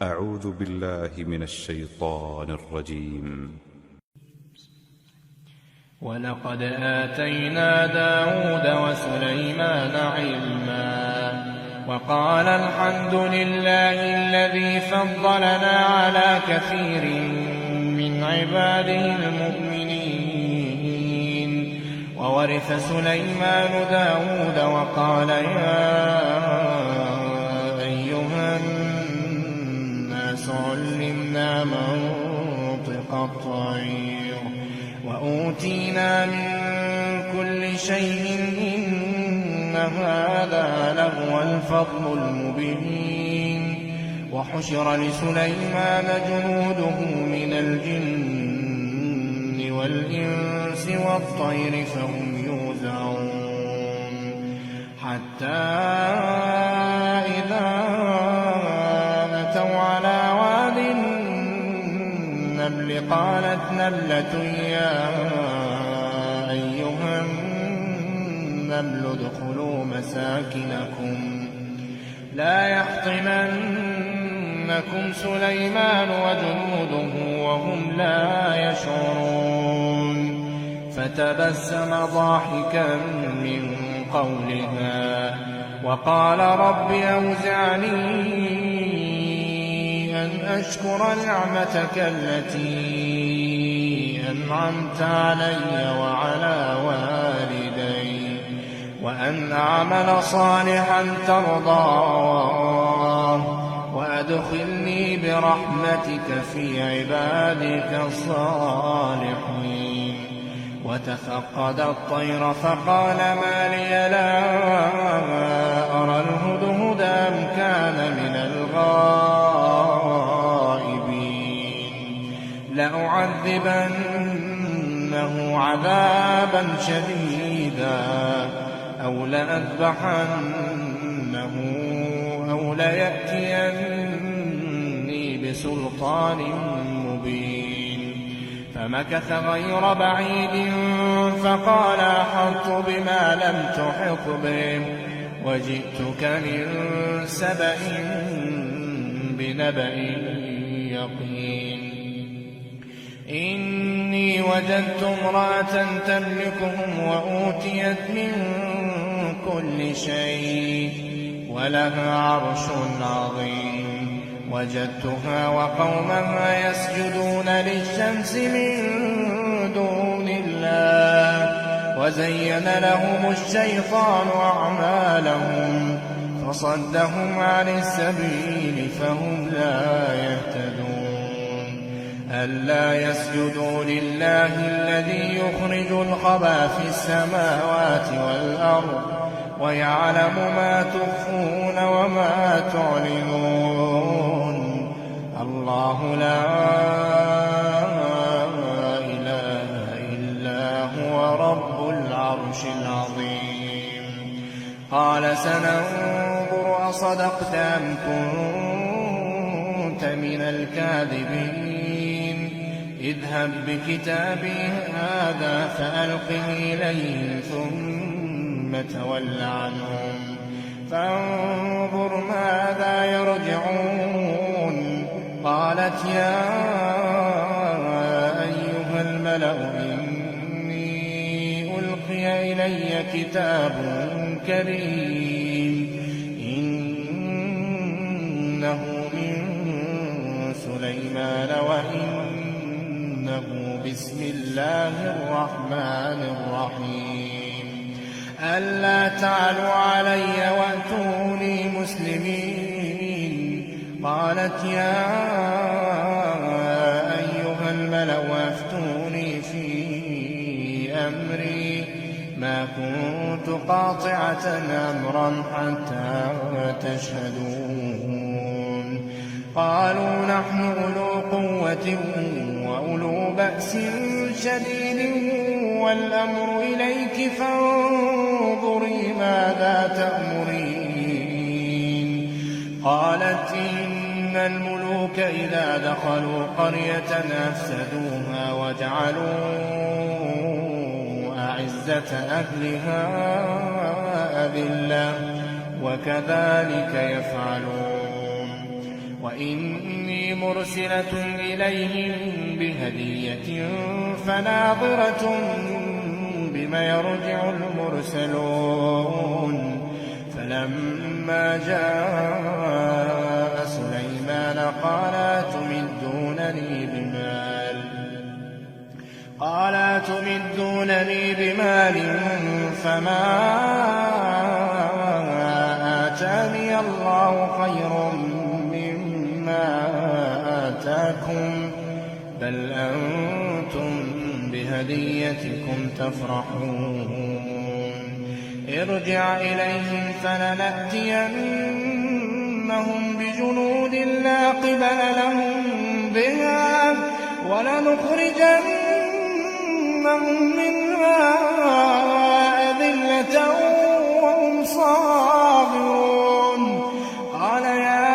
أعوذ بالله من الشيطان الرجيم. ولقد آتينا داود وسليمان علما وقال الحمد لله الذي فضلنا على كثير من عباده المؤمنين. وورث سليمان داود وقال يا أيها الناس علمنا منطق الطير وأوتينا من كل شيء إن هذا لهو الفضل المبين. وحشر لسليمان جنوده من الجن والإنس والطير فهم يوزعون حتى إذا أتوا على واد النمل قالت نملة يا أيها النمل ادخلوا مساكنكم لا يحطمنكم سليمان وجنوده وهم لا يشعرون. فتبسم ضاحكا من قولها وقال رب أوزعني أن أشكر نعمتك التي أنعمت علي وعلى والدي وأن أعمل صالحا ترضاه وأدخلني برحمتك في عبادك الصالحين. وتفقد الطير فقال ما لي لا أرى الهدهد أم كان من الغائبين لأعذبنه عذابا شديدا أو لأذبحنه أو ليأتيني بسلطان مبين. فمكث غير بعيد فقال أحطت بما لم تحط به وجئتك من سبأ بنبأ يقين. إني وجدت امرأة تملكهم وأوتيت من كل شيء ولها عرش عظيم. وجدتها وقومها يسجدون للشمس من دون الله وزين لهم الشيطان أعمالهم فصدهم عن السبيل فهم لا يهتدون. ألا يسجدوا لله الذي يخرج الخبى في السماوات والأرض ويعلم ما تخفون وما تعلنون. الله لا إله إلا هو رب العرش العظيم. قال سننظر أصدقت أم كنت من الكاذبين. اذهب بكتابي هذا فألقه إليهم ثم تول عنهم فانظر ماذا يرجعون. قالت يا أيها الملأ إني ألقي إلي كتاب كريم إنه من سليمان وإنه بسم الله الرحمن الرحيم. ألا تعلوا علي وأتوني مسلمين. قالت يا أيها الملأ أفتوني في أمري ما كنت قاطعة أمرا حتى تشهدون. قالوا نحن أولو قوة وأولو بأس شديد والأمر إليك فانظري ماذا تأمرين. قالت إن الملوك إذا دخلوا قرية أفسدوها وجعلوا أعزة أهلها أذلة وكذلك يفعلون. وإني مرسلة إليهم بهدية فناظرة بما يرجع المرسلون. فلما جاء سليمان قال أتمدونني بمال فما آتاني الله خير مما آتاكم بل أنتم بهديتكم تفرحون. ارجع إليهم فلنأتينهم بجنود لا قبل لهم بها ولنخرجنهم منها أذلة وهم صاغرون. قال يا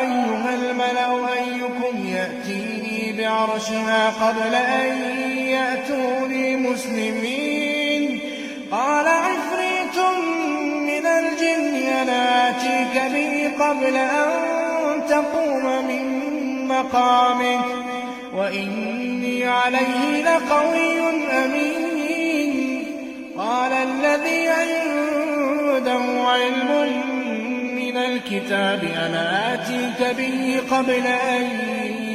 أيها الملأ أيكم يأتيني بعرشها قبل أن يأتوني مسلمين؟ قال عفريت من الجن أنا آتيك به قبل أن تقوم من مقامك وإني عليه لقوي أمين. قال الذي عنده علم من الكتاب أنا آتيك به قبل أن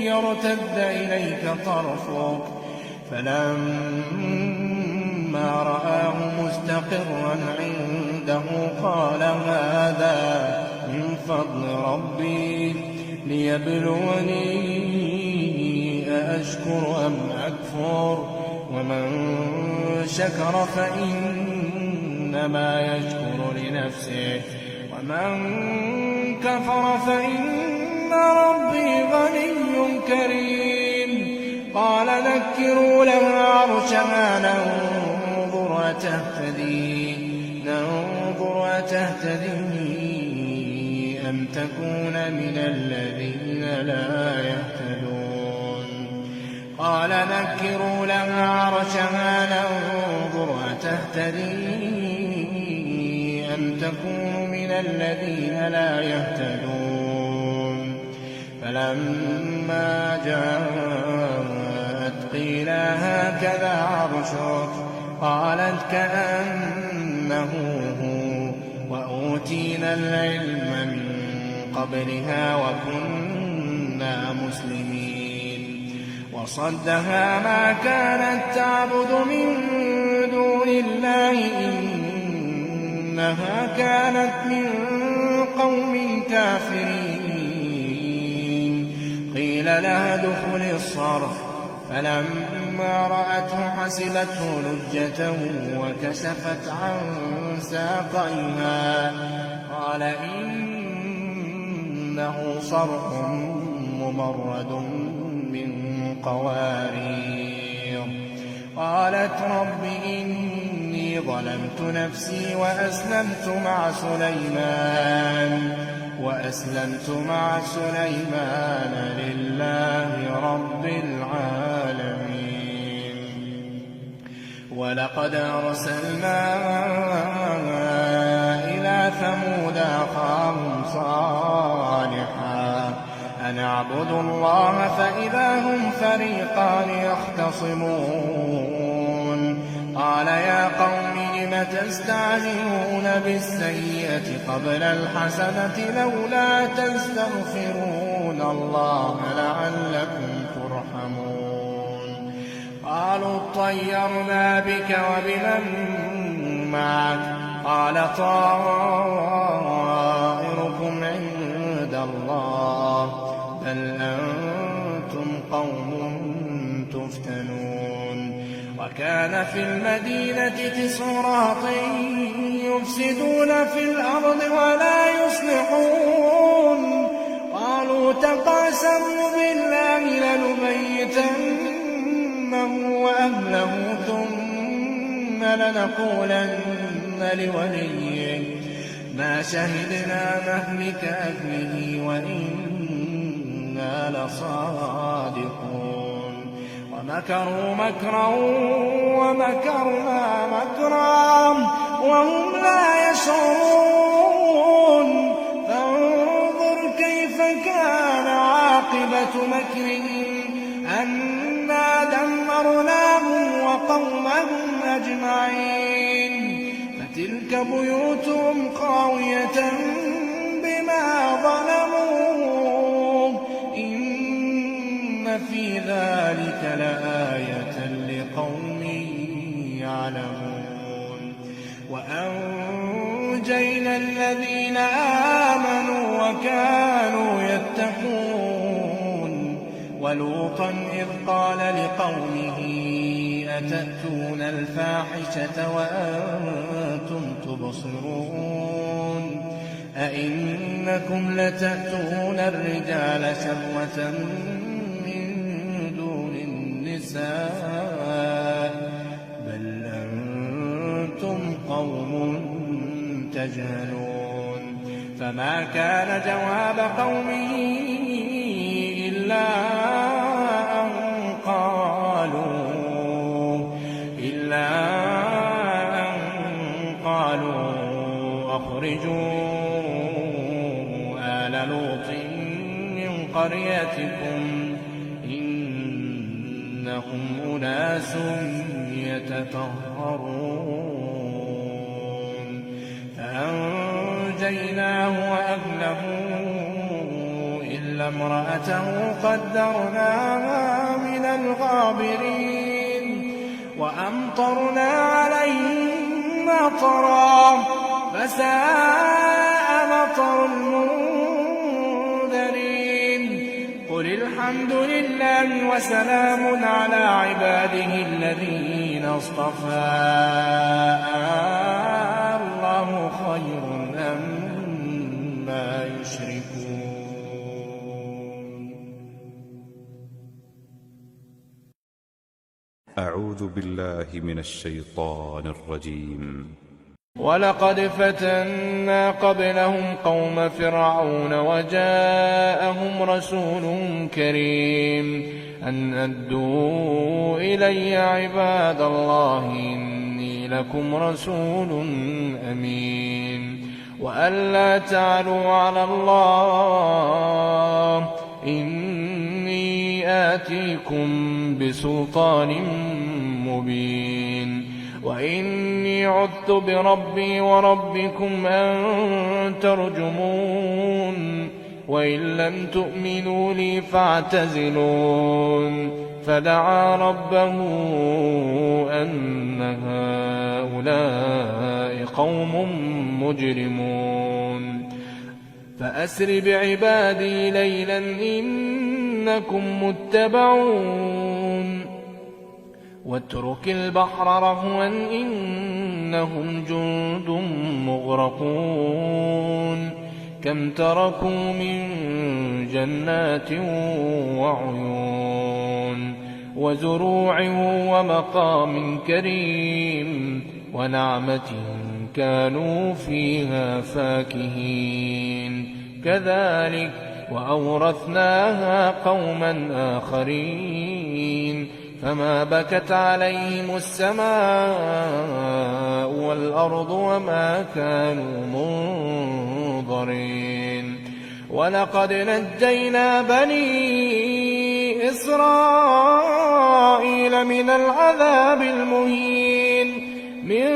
يرتد إليك طرفك فلما رآه مستقرا عنده قال هذا من فضل ربي ليبلوني أأشكر أم أكفر ومن شكر فإنما يشكر لنفسه ومن كفر فإن ربي غني كريم. قال نكروا لها عرشها ننظر أتهتدي أم تكون من الذين لا يهتدون. قال نكروا لها عرشها ننظر أتهتدي أم تكون من الذين لا يهتدون. فلما جاءت قيل هكذا عرشك قالت كأنه هو وأوتينا العلم من قبلها وكنا مسلمين. وصدها ما كانت تعبد من دون الله إنها كانت من قوم كافرين. قيل لها ادخل الصرح فلما رأته حسبته لجة وكشفت عن ساقيها قال إنه صرح ممرد من قوارير. قالت رب إني ظلمت نفسي وأسلمت مع سليمان لله رب العالمين. ولقد أرسلنا إلى ثمود أخاهم صالحا أن اعبدوا الله فإذا هم فريقان يختصمون. قال يا قوم لم تستعجلون بالسيئة قبل الحسنة لولا تستغفرون الله لعلكم ترحمون. قالوا اطيرنا بك وبمن معك قال طائركم عند الله بل أنتم قوم تفتنون. وكان في المدينة 9 رهط يفسدون في الأرض ولا يصلحون. قالوا تقاسموا بالله لنبيتنه وأهله ثم لنقولن لوليه ما شهدنا مهلك أهله وإنا لصادقون. ومكروا مكرا ومكرنا مكرا وهم لا يشعرون. فانظر كان عاقبة مكرهم أنا دمرناهم وقومهم أجمعين فتلك بيوتهم خاوية بما ظلموا إن في ذلك لآية لقوم يعلمون وأنجينا الذين آمنوا وكانوا يتقون ولوطا إذ قال لقومه أتأتون الفاحشة وأنتم تبصرون أئنكم لتأتون الرجال شهوة من دون النساء بل أنتم قوم تجهلون فما كان جواب قومه إلا أن قالوا أخرجوا آل لوط من قريتكم إنهم أناس يتطهرون فأنجيناه وأهله إلا امرأته قدرناها من الغابرين وأمطرنا عليهم مطرا فساء مطر المنذرين قل الحمد لله وسلام على عباده الذين اصطفى الله خير أما يشركون. أعوذ بالله من الشيطان الرجيم. ولقد فتنا قبلهم قوم فرعون وجاءهم رسول كريم أن أدوا إلي عباد الله إني لكم رسول أمين وأن لا تعلوا على الله إني آتيكم بسلطان مبين وإني عذت بربي وربكم أن ترجمون وإن لم تؤمنوا لي فاعتزلون فدعا ربه أن هؤلاء قوم مجرمون فأسر بعبادي ليلا إنكم متبعون واترك البحر رهوا إنهم جند مغرقون كم تركوا من جنات وعيون وزروع ومقام كريم ونعمة كانوا فيها فاكهين كذلك وأورثناها قوما آخرين فما بكت عليهم السماء والأرض وما كانوا منظرين ولقد نجينا بني إسرائيل من العذاب المهين من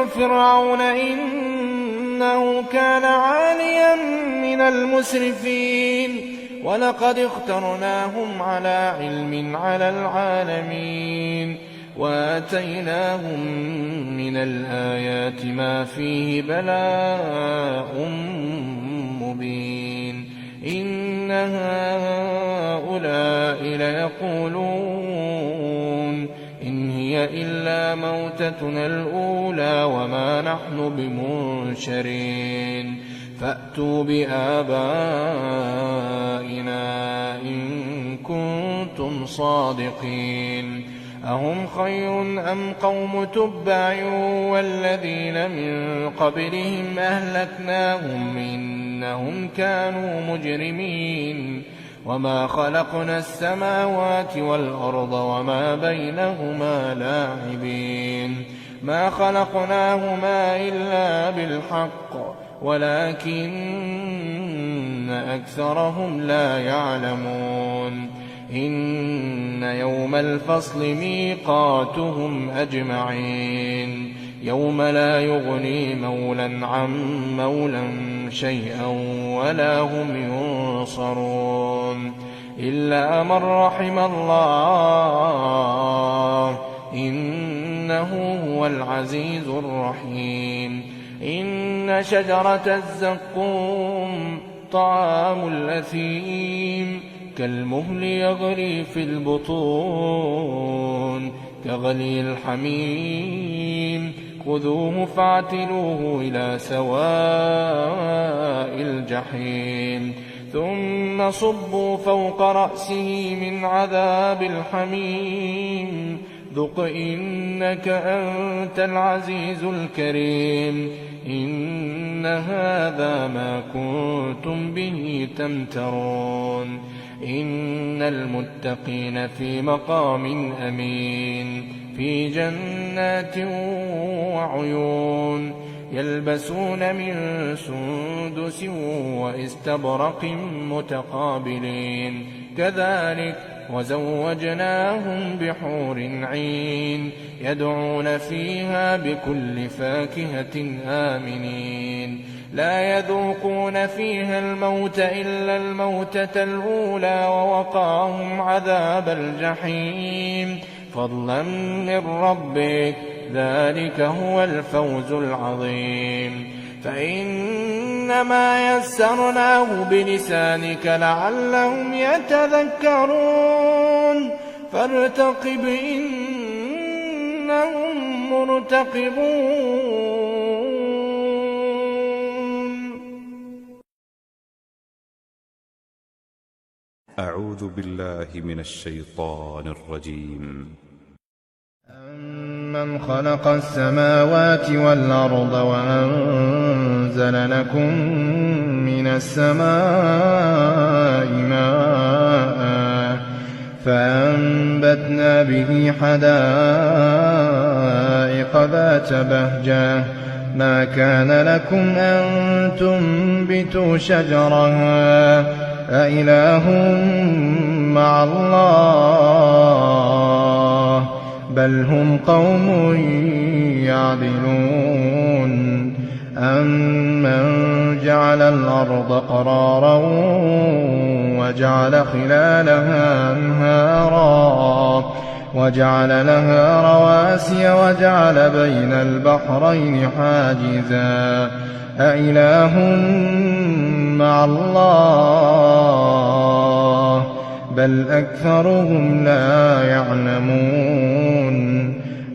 فرعون إنه كان عاليا من المسرفين ولقد اخترناهم على علم على العالمين وآتيناهم من الآيات ما فيه بلاء مبين إن هؤلاء ليقولون إن هي إلا موتتنا الأولى وما نحن بمنشرين فأتوا بآبائنا إن كنتم صادقين أهم خير أم قوم تبع والذين من قبلهم أهلكناهم إنهم كانوا مجرمين وما خلقنا السماوات والأرض وما بينهما لاعبين ما خلقناهما إلا بالحق ولكن أكثرهم لا يعلمون إن يوم الفصل ميقاتهم أجمعين يوم لا يغني مولا عن مولا شيئا ولا هم ينصرون إلا من رحم الله إنه هو العزيز الرحيم إن شجرة الزقوم طعام الأثيم كالمهل يغلي في البطون كغلي الحميم خذوه فاعتلوه إلى سواء الجحيم ثم صبوا فوق رأسه من عذاب الحميم ذق إنك أنت العزيز الكريم إن هذا ما كنتم به تمترون إن المتقين في مقام أمين في جنات وعيون يلبسون من سندس واستبرق متقابلين كذلك وزوجناهم بحور عين يدعون فيها بكل فاكهة آمنين لا يذوقون فيها الموت إلا الموتة الأولى ووقاهم عذاب الجحيم فضلا من ربك ذلك هو الفوز العظيم فإنما يسرناه بلسانك لعلهم يتذكرون فارتقب إنهم مرتقبون أعوذ بالله من الشيطان الرجيم أمن خلق السماوات والأرض وأنزل لكم من السماء ماء فأنبتنا به حدائق ذات بهجة ما كان لكم أن تنبتوا شجرها أإله مع الله بل هم قوم يعدلون أمن جعل الأرض قرارا وجعل خلالها أنهارا وجعل لها رواسي وجعل بين البحرين حاجزا أإله مع الله بل أكثرهم لا يعلمون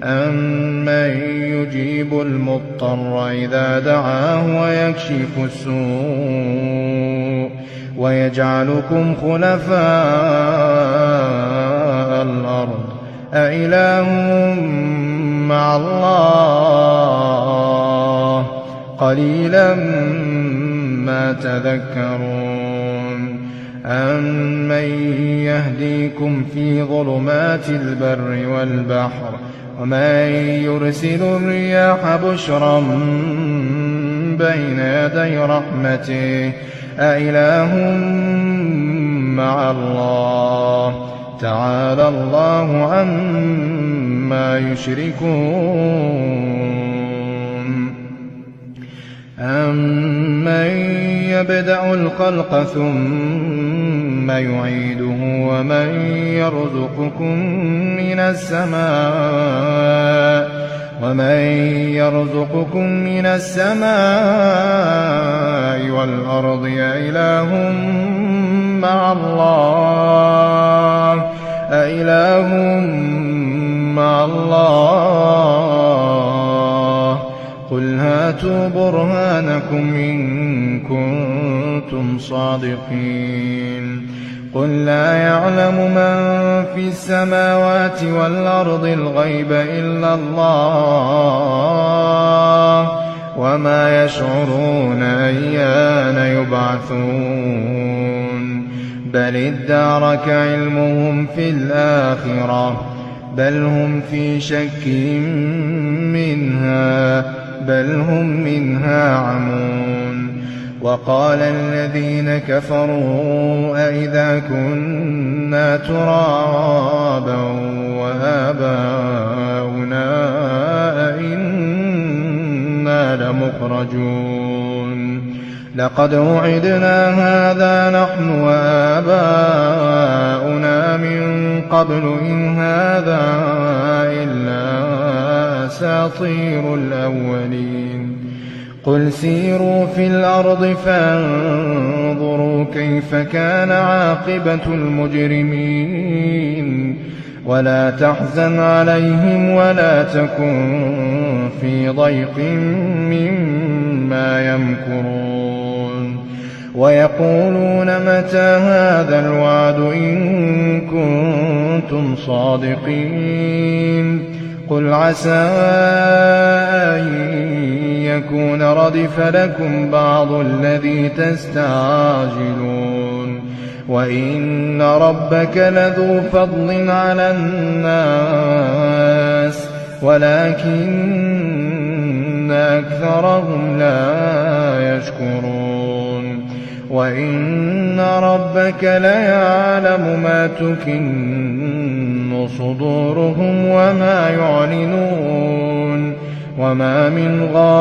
أمن يجيب المضطر إذا دعاه ويكشف السوء ويجعلكم خلفاء الأرض أإله مع الله قليلا ما تذكرون أمن يهديكم في ظلمات البر والبحر ومن يرسل الرياح بشرا بين يدي رحمته أإله مع الله تعالى الله عما يشركون أمن يبدأ الخلق ثم يعيده ومن يرزقكم من السماء والأرض أإله مع الله قل هاتوا برهانكم إن كنتم صادقين قل لا يعلم من في السماوات والأرض الغيب إلا الله وما يشعرون أيان يبعثون بل ادارك علمهم في الآخرة بل هم في شك منها بل هم منها عمون وقال الذين كفروا أئذا كنا ترابا وآباؤنا أئنا لمخرجون لقد وعدنا هذا نحن وآباؤنا من قبل إن هذا إلا أساطير الأولين قل سيروا في الأرض فانظروا كيف كان عاقبة المجرمين ولا تحزن عليهم ولا تكن في ضيق مما يمكرون ويقولون متى هذا الوعد إن كنتم صادقين قل عسى أن يكون ردف لكم بعض الذي تستعجلون وإن ربك لذو فضل على الناس ولكن أكثرهم لا يشكرون وإن ربك ليعلم ما تكن صدورهم وما يعلنون وما من غائبة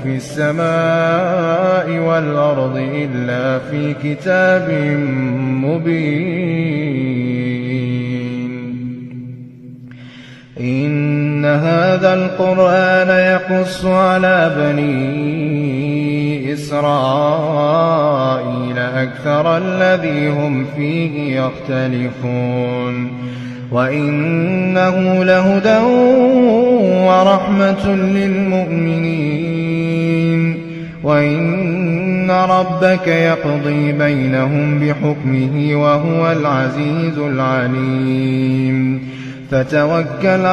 في السماء والأرض إلا في كتاب مبين إن هذا القرآن يقص على بني إسرائيل أكثر الذي هم فيه يختلفون وإنه لهدى ورحمة للمؤمنين وإن ربك يقضي بينهم بحكمه وهو العزيز العليم فتوكل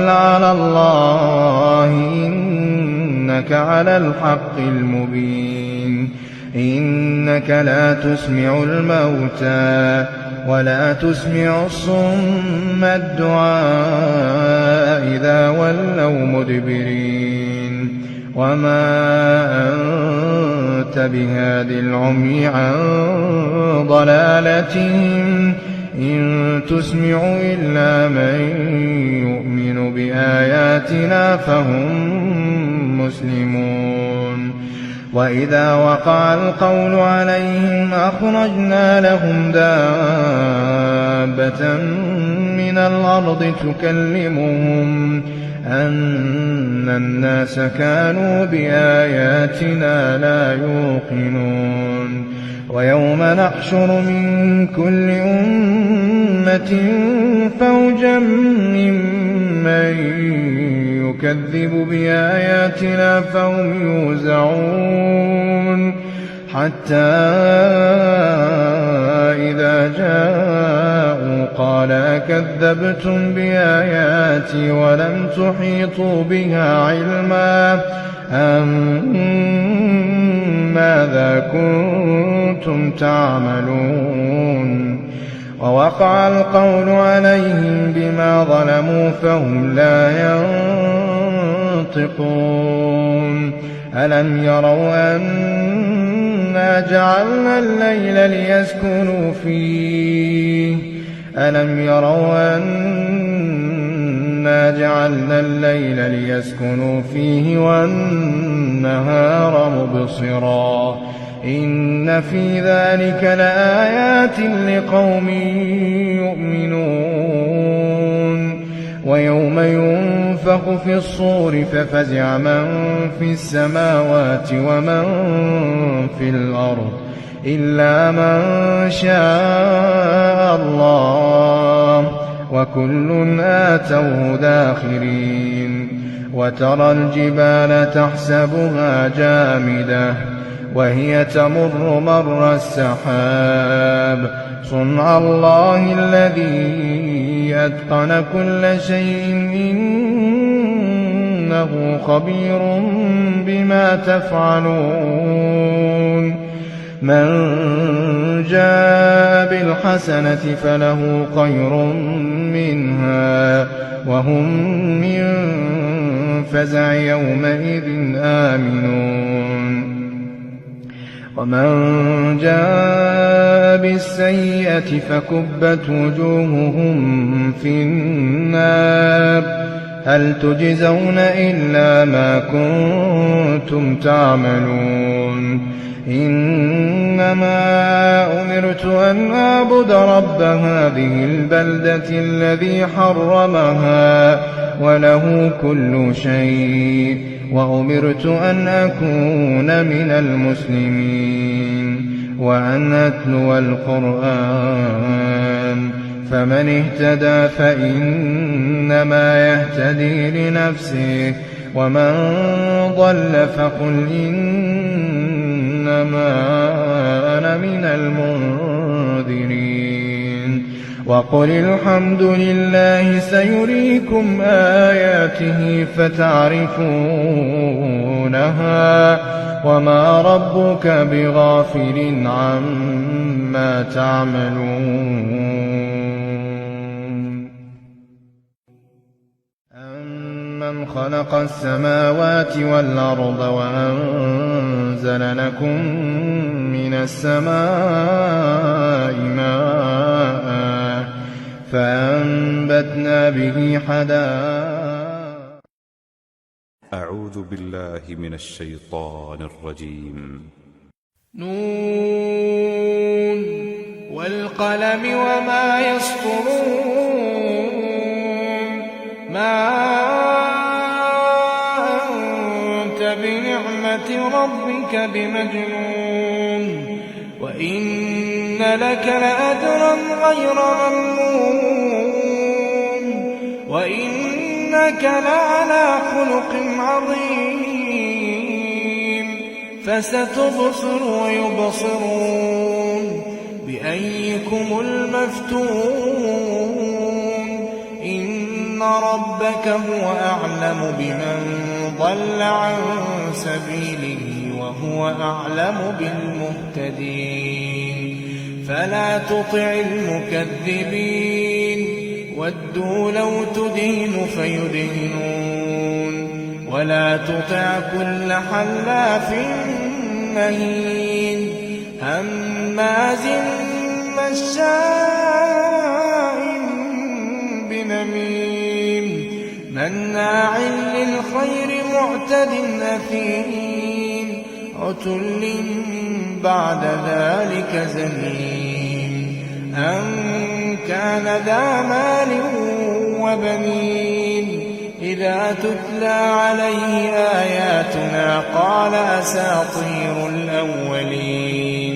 على الله إنك على الحق المبين إنك لا تسمع الموتى ولا تسمع الصم الدعاء إذا ولوا مدبرين وما أنت بهاد العمي عن ضلالتهم إن تسمع إلا من يؤمن بآياتنا فهم مسلمون وإذا وقع القول عليهم أخرجنا لهم دابة من الأرض تكلمهم أن الناس كانوا بآياتنا لا يوقنون ويوم نحشر من كل أمة فوجا ممن يكذب بآياتنا فهم يوزعون حتى إذا جاءوا قال كذبتم بآياتي ولم تحيطوا بها علما ماذا كنتم تعملون ووقع القول عليهم بما ظلموا فهم لا ينطقون ألم يروا أنا جعلنا الليل ليسكنوا فيه والنهار مبصرا إن في ذلك لآيات لقوم يؤمنون ويوم ينفخ في الصور ففزع من في السماوات ومن في الأرض إلا من شاء الله وكل آتوه داخرين وترى الجبال تحسبها جامدة وهي تمر مر السحاب صنع الله الذي أتقن كل شيء إنه خبير بما تفعلون من جاء بالحسنة فله خير منها وهم من فزع يومئذ آمنون ومن جاء بالسيئة فكبت وجوههم في النار هل تجزون إلا ما كنتم تعملون إنما أمرت أن أعبد رب هذه البلدة الذي حرمها وله كل شيء وأمرت أن أكون من المسلمين وأن أتلو القرآن فمن اهتدى فإنما يهتدي لنفسه ومن ضل فقل إنما أنا من المنذرين وقل الحمد لله سيريكم آياته فتعرفونها وما ربك بغافل عما تعملون أمن خلق السماوات والأرض وأنزل لكم من السماء ماء فأنبتنا به حدائق أعوذ بالله من الشيطان الرجيم نون والقلم وما يسطرون ما أنت بنعمة ربك بمجنون وإن لك لأجرا غير ممنون وإنك لعلى خلق عظيم فستبصر ويبصرون بأيكم المفتون إن ربك هو أعلم بمن ضل عن سبيله وهو أعلم بالمهتدين فلا تطع المكذبين ودوا لو تدين فيدينون ولا تطع كل حلاف مهين هماز مشاء بنميم مناع للخير معتد أثيم عتل بعد ذلك زنيم أن كان ذا مال وبنين إذا تتلى عليه آياتنا قال أساطير الأولين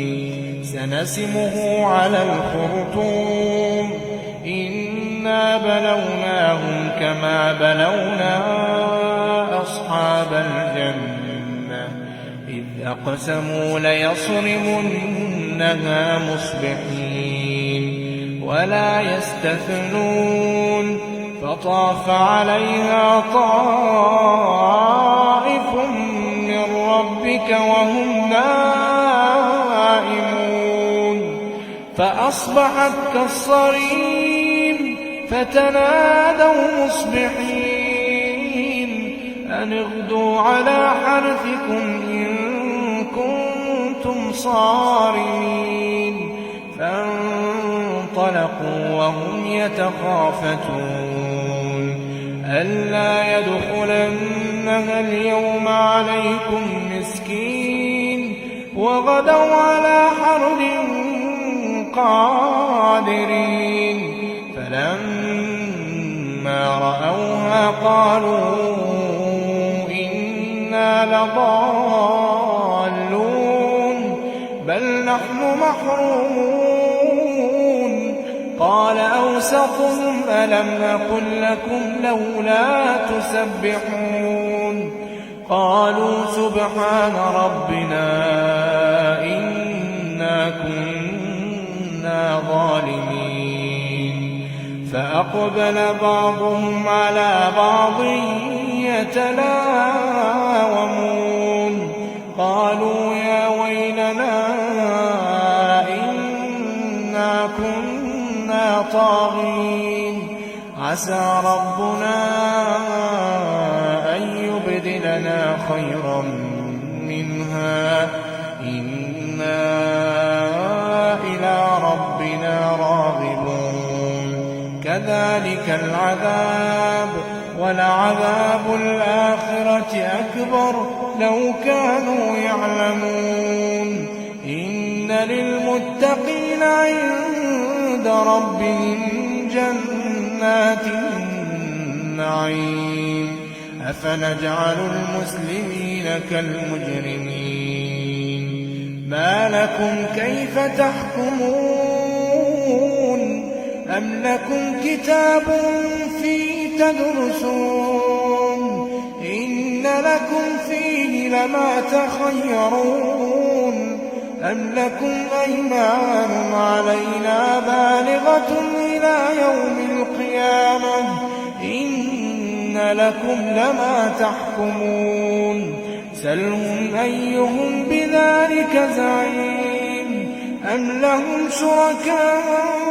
سنسمه على الخرطوم إنا بلوناهم كما بلونا أصحاب الجنة إذ أقسموا ليصرمنها مصبحين ولا يستثنون فطاف عليها طائف من ربك وهم نائمون فأصبحت كالصريم فتنادوا مصبحين أن اغدوا على حرثكم إن كنتم صارمين فانطلقوا وهم يتخافتون ألا يدخلنها اليوم عليكم مسكين وغدوا على حرد قادرين فلما رأوها قالوا إنا لضالون بل نحن محرومون قال أوسطهم ألم أقل لكم لولا تسبحون قالوا سبحان ربنا إنا كنا ظالمين فأقبل بعضهم على بعض يتلاومون قالوا يا ويلنا كنا طاغين عسى ربنا أن يبدلنا خيرا منها إنا إلى ربنا راغبون كذلك العذاب ولعذاب الآخرة أكبر لو كانوا يعلمون إن للمتقين عند ربهم جنات النعيم أفنجعل المسلمين كالمجرمين ما لكم كيف تحكمون أم لكم كتاب فيه تدرسون إن لكم فيه لما تخيرون أم لكم أيمان علينا بالغة إلى يوم القيامة إن لكم لما تحكمون سلهم أيهم بذلك زعيم أم لهم شركاء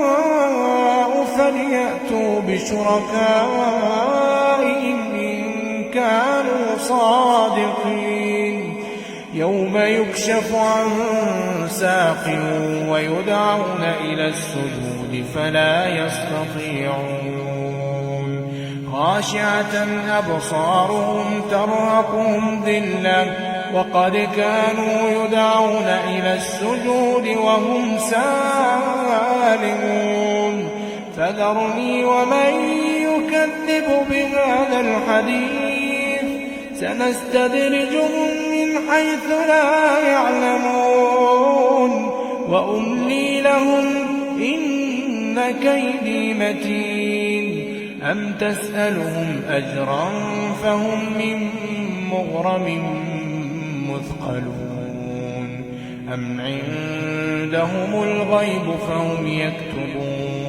فليأتوا بشركائهم إن كانوا صادقين يوم يكشف عن ساق ويدعون إلى السجود فلا يستطيعون خاشعة أبصارهم ترهقهم ذلة وقد كانوا يدعون إلى السجود وهم سالمون فذرني ومن يكذب بهذا الحديث سنستدرجهم من حيث لا يعلمون وأملي لهم إن كيدي متين أم تسألهم أجرا فهم من مغرم مثقلون أم عندهم الغيب فهم يكتبون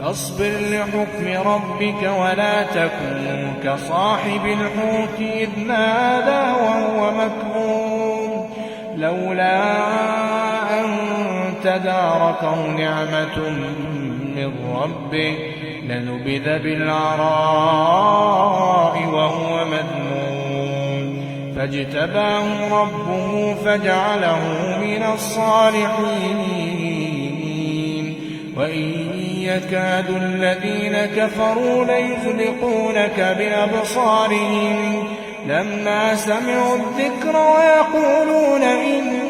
فاصبر لحكم ربك ولا تكن كصاحب الحوت إذ نادى وهو مكظوم لولا أن تداركه نعمة من ربه لنبذ بالعراء وهو مذموم فاجتباه ربه فجعله من الصالحين وإن يكاد الذين كفروا ليزلقونك بأبصارهم لما سمعوا الذكر ويقولون إن